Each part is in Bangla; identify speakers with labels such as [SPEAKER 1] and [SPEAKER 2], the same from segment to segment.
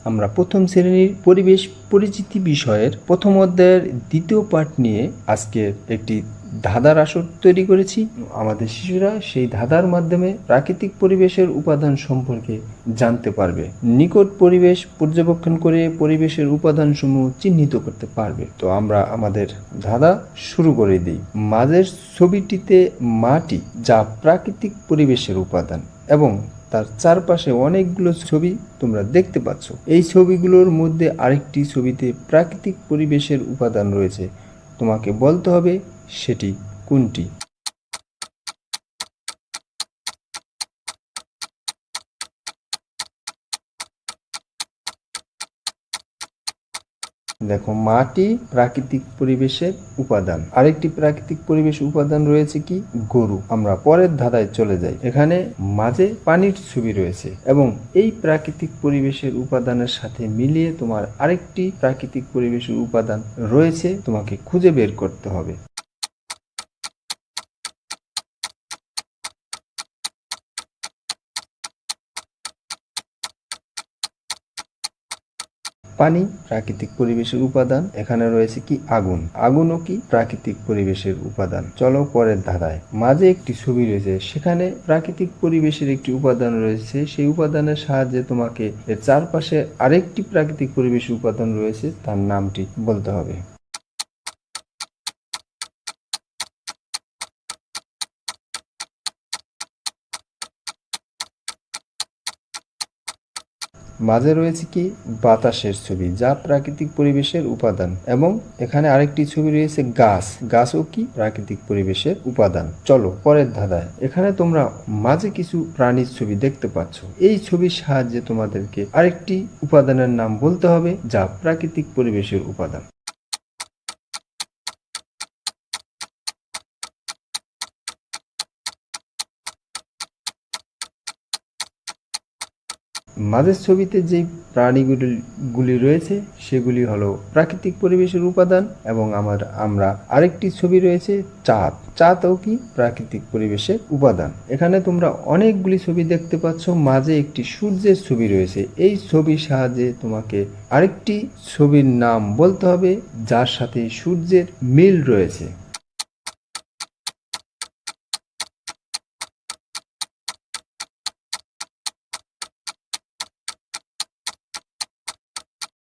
[SPEAKER 1] আমরা প্রথম শ্রেণীর পরিবেশ পরিচিতি বিষয়ের প্রথম অধ্যায়ের দ্বিতীয় পাঠ নিয়ে আজকে একটি ধাঁধার আসর তৈরি করেছি। আমাদের শিশুরা সেই ধাঁধার মাধ্যমে প্রাকৃতিক পরিবেশের উপাদান সম্পর্কে জানতে পারবে, নিকট পরিবেশ পর্যবেক্ষণ করে পরিবেশের উপাদানসমূহ চিহ্নিত করতে পারবে। তো আমরা আমাদের ধাঁধা শুরু করে দিই। মাঝের ছবিটিতে মাটি, যা প্রাকৃতিক পরিবেশের উপাদান, এবং তার চারপাশে অনেকগুলো ছবি তোমরা দেখতে পাচ্ছ। এই ছবিগুলোর মধ্যে আরেকটি ছবিতে প্রাকৃতিক পরিবেশের উপাদান রয়েছে। তোমাকে বলতে হবে সেটি কোনটি। দেখো, মাটি প্রাকৃতিক পরিবেশের উপাদান। আরেকটি প্রাকৃতিক পরিবেশ উপাদান রয়েছে কি? গরু। আমরা পরের ধাঁধায় চলে যাই। এখানে মাঝে পানির ছবি রয়েছে, এবং এই প্রাকৃতিক পরিবেশের উপাদানের সাথে মিলিয়ে তোমার আরেকটি প্রাকৃতিক পরিবেশের উপাদান রয়েছে, তোমাকে খুঁজে বের করতে হবে। পানি প্রাকৃতিক পরিবেশের উপাদান। এখানে রয়েছে কি? আগুন। আগুনও কি প্রাকৃতিক পরিবেশের উপাদান। চলো পরের ধাঁধায়। মাঝে একটি ছবি রয়েছে, সেখানে প্রাকৃতিক পরিবেশের একটি উপাদান রয়েছে। সেই উপাদানের সাহায্যে তোমাকে এর চারপাশে আরেকটি প্রাকৃতিক পরিবেশের উপাদান রয়েছে, তার নামটি বলতে হবে। মাঝে রয়েছে কি? বাতাসের ছবি, যা প্রাকৃতিক পরিবেশের উপাদান, এবং এখানে আরেকটি ছবি রয়েছে গাছ। গাছও কি প্রাকৃতিক পরিবেশের উপাদান। চলো পরের ধাঁধায়। এখানে তোমরা মাঝে কিছু প্রাণীর ছবি দেখতে পাচ্ছ। এই ছবির সাহায্যে তোমাদেরকে আরেকটি উপাদানের নাম বলতে হবে, যা প্রাকৃতিক পরিবেশের উপাদান। মাঝের ছবিতে যেই প্রাণীগুলি রয়েছে সেগুলি হলো প্রাকৃতিক পরিবেশের উপাদান, এবং আমরা আরেকটি ছবি রয়েছে চাঁদ। চাঁদও কি প্রাকৃতিক পরিবেশের উপাদান। এখানে তোমরা অনেকগুলি ছবি দেখতে পাচ্ছ। মাঝে একটি সূর্যের ছবি রয়েছে। এই ছবির সাহায্যে তোমাকে আরেকটি ছবির নাম বলতে হবে, যার সাথে সূর্যের মিল রয়েছে।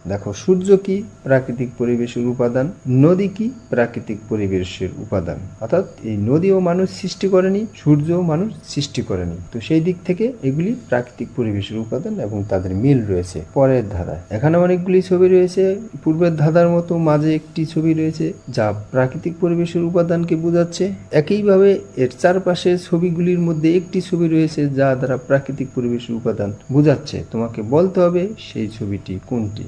[SPEAKER 1] দেখো, সূর্য কি প্রাকৃতিক পরিবেশের উপাদান, নদী কি প্রাকৃতিক পরিবেশের উপাদান। অর্থাৎ এই নদীও মানুষ সৃষ্টি করেনি, সূর্যও মানুষ সৃষ্টি করেনি। তো সেই দিক থেকে এগুলি প্রাকৃতিক পরিবেশের উপাদান, এবং তাদের মিল রয়েছে। পরের ধাঁধা। এখানে অনেকগুলি ছবি রয়েছে। পূর্বের ধাঁধার মতো মাঝে একটি ছবি রয়েছে, যা প্রাকৃতিক পরিবেশের উপাদানকে বোঝাচ্ছে। একইভাবে এর চারপাশের ছবিগুলির মধ্যে একটি ছবি রয়েছে, যা দ্বারা প্রাকৃতিক পরিবেশের উপাদান বোঝাচ্ছে। তোমাকে বলতে হবে সেই ছবিটি কোনটি।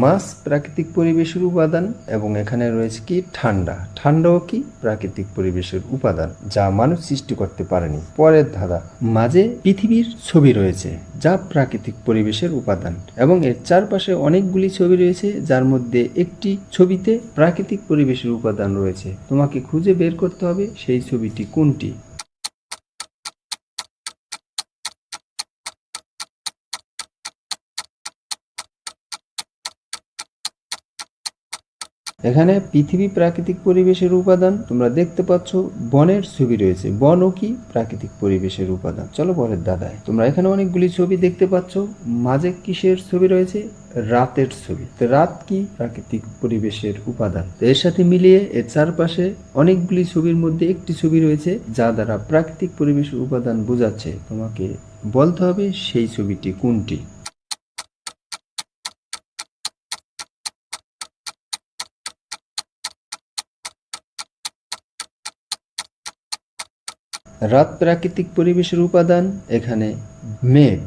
[SPEAKER 1] মাছ প্রাকৃতিক পরিবেশের উপাদান, এবং এখানে রয়েছে কি? ঠান্ডা। ঠান্ডাও কি প্রাকৃতিক পরিবেশের উপাদান, যা মানুষ সৃষ্টি করতে পারেনি। পরের ধাঁধা। মাঝে পৃথিবীর ছবি রয়েছে, যা প্রাকৃতিক পরিবেশের উপাদান, এবং এর চারপাশে অনেকগুলি ছবি রয়েছে, যার মধ্যে একটি ছবিতে প্রাকৃতিক পরিবেশের উপাদান রয়েছে। তোমাকে খুঁজে বের করতে হবে সেই ছবিটি কোনটি। এখানে পৃথিবী প্রাকৃতিক পরিবেশের উপাদান। তোমরা দেখতে পাচ্ছ বনের ছবি রয়েছে। বনও কি প্রাকৃতিক পরিবেশের উপাদান। চলো পরের ধাঁধায়। তোমরা এখানে অনেকগুলি ছবি দেখতে পাচ্ছ। মাঝে কিসের ছবি রয়েছে? রাতের ছবি। তো রাত কি প্রাকৃতিক পরিবেশের উপাদান। তো এর সাথে মিলিয়ে এর চারপাশে অনেকগুলি ছবির মধ্যে একটি ছবি রয়েছে, যা দ্বারা প্রাকৃতিক পরিবেশের উপাদান বোঝাচ্ছে। তোমাকে বলতে হবে সেই ছবিটি কোনটি। রাত প্রাকৃতিক পরিবেশের উপাদান। এখানে মেঘ।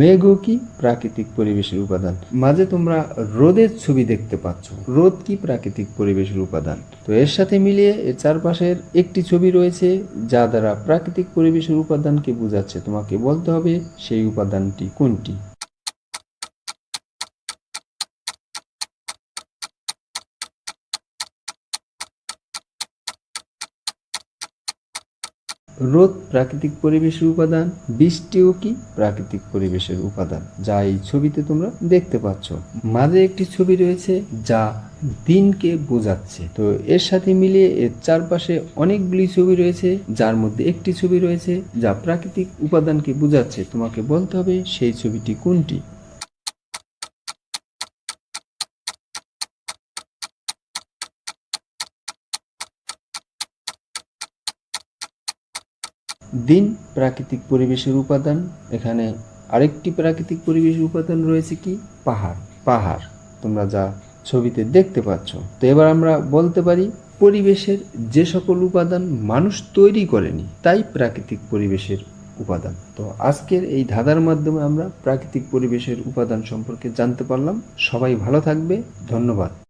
[SPEAKER 1] মেঘও কি প্রাকৃতিক পরিবেশের উপাদান। মাঝে তোমরা রোদের ছবি দেখতে পাচ্ছ। রোদ কি প্রাকৃতিক পরিবেশের উপাদান। তো এর সাথে মিলিয়ে এর চারপাশের একটি ছবি রয়েছে, যা দ্বারা প্রাকৃতিক পরিবেশের উপাদানকে বোঝাচ্ছে। তোমাকে বলতে হবে সেই উপাদানটি কোনটি। রোদ প্রাকৃতিক পরিবেশের উপাদান, বৃষ্টিও কি প্রাকৃতিক পরিবেশের উপাদান, যা এই ছবিতে তোমরা দেখতে পাচ্ছ। মাঝে একটি ছবি রয়েছে যা দিনকে বোঝাচ্ছে। তো এর সাথে মিলিয়ে এর চারপাশে অনেকগুলি ছবি রয়েছে, যার মধ্যে একটি ছবি রয়েছে যা প্রাকৃতিক উপাদানকে বোঝাচ্ছে। তোমাকে বলতে হবে সেই ছবিটি কোনটি। দিন প্রাকৃতিক পরিবেশের উপাদান। এখানে আরেকটি প্রাকৃতিক পরিবেশের উপাদান রয়েছে কি, পাহাড়। পাহাড় তোমরা যা ছবিতে দেখতে পাচ্ছ। তো এবার আমরা বলতে পারি পরিবেশের যে সকল উপাদান মানুষ তৈরি করেনি তাই প্রাকৃতিক পরিবেশের উপাদান। তো আজকের এই ধাঁধার মাধ্যমে আমরা প্রাকৃতিক পরিবেশের উপাদান সম্পর্কে জানতে পারলাম। সবাই ভালো থাকবে, ধন্যবাদ।